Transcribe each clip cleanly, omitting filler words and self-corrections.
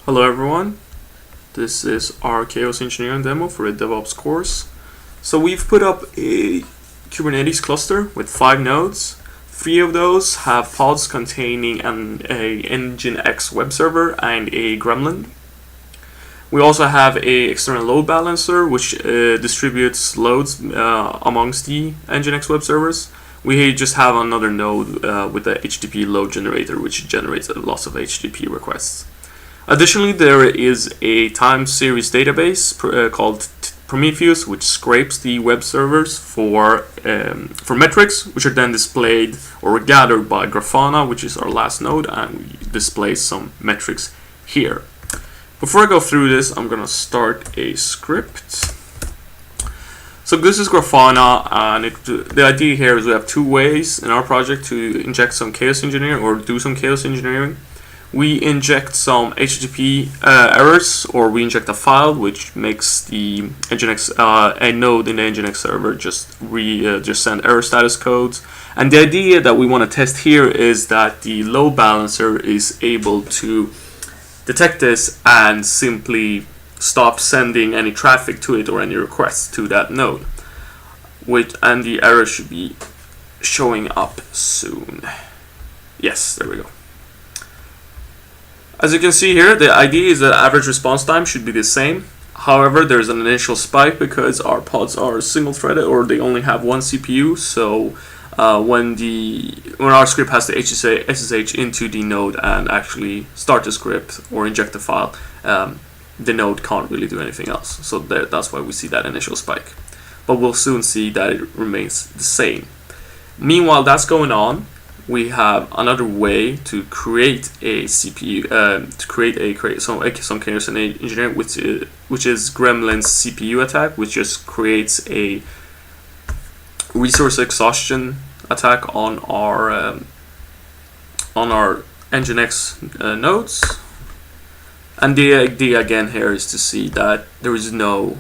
Hello everyone, this is our Chaos Engineering demo for a DevOps course. So we've put up a Kubernetes cluster with 5 nodes. 3 of those have pods containing a Nginx web server and a gremlin. We also have a external load balancer which distributes loads amongst the Nginx web servers. We just have another node with the HTTP load generator which generates lots of HTTP requests. Additionally, there is a time series database called Prometheus, which scrapes the web servers for metrics, which are then displayed or gathered by Grafana, which is our last node, and we display some metrics here. Before I go through this, I'm going to start a script. So this is Grafana, and the idea here is we have 2 ways in our project to inject some chaos engineering or do some chaos engineering. We inject some HTTP errors, or we inject a file which makes the Nginx a node in the Nginx server just send error status codes. And the idea that we want to test here is that the load balancer is able to detect this and simply stop sending any traffic to it or any requests to that node. And the error should be showing up soon. Yes, there we go. As you can see here, the idea is that average response time should be the same. However, there's an initial spike because our pods are single-threaded, or they only have 1 CPU. So when our script has to SSH into the node and actually start the script or inject the file, the node can't really do anything else. So that's why we see that initial spike. But we'll soon see that it remains the same. Meanwhile, that's going on. We have another way to create a CPU, to create some chaos engineering, which is Gremlin's CPU attack, which just creates a resource exhaustion attack on our Nginx nodes. And the idea again here is to see that there is no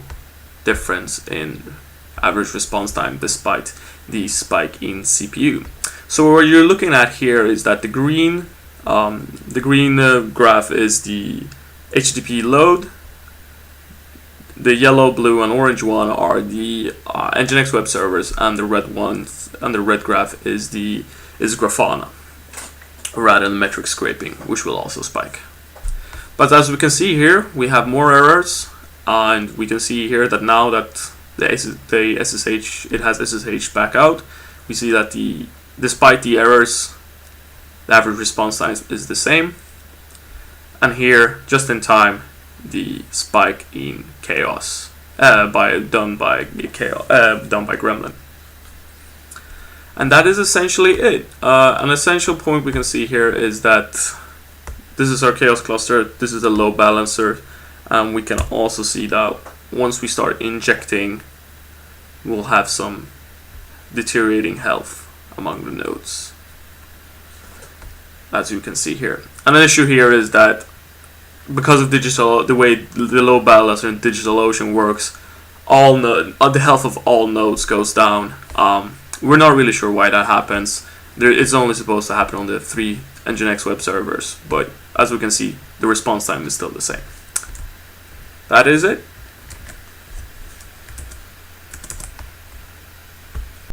difference in average response time despite the spike in CPU. So what you're looking at here is that the green graph is the HTTP load. The yellow, blue, and orange one are the Nginx web servers, and the red graph is Grafana, rather than metric scraping, which will also spike. But as we can see here, we have more errors, and we can see here that now that the SSH has SSH back out, we see that despite the errors, the average response time is the same. And here, just in time, the spike in chaos done by Gremlin. And that is essentially it. An essential point we can see here is that this is our chaos cluster. This is the load balancer, and we can also see that once we start injecting, we'll have some deteriorating health among the nodes, as you can see here. And an issue here is that because of the way the load balancer in DigitalOcean works, the health of all nodes goes down. We're not really sure why that happens. It's only supposed to happen on the 3 Nginx web servers, but as we can see, the response time is still the same. That is it.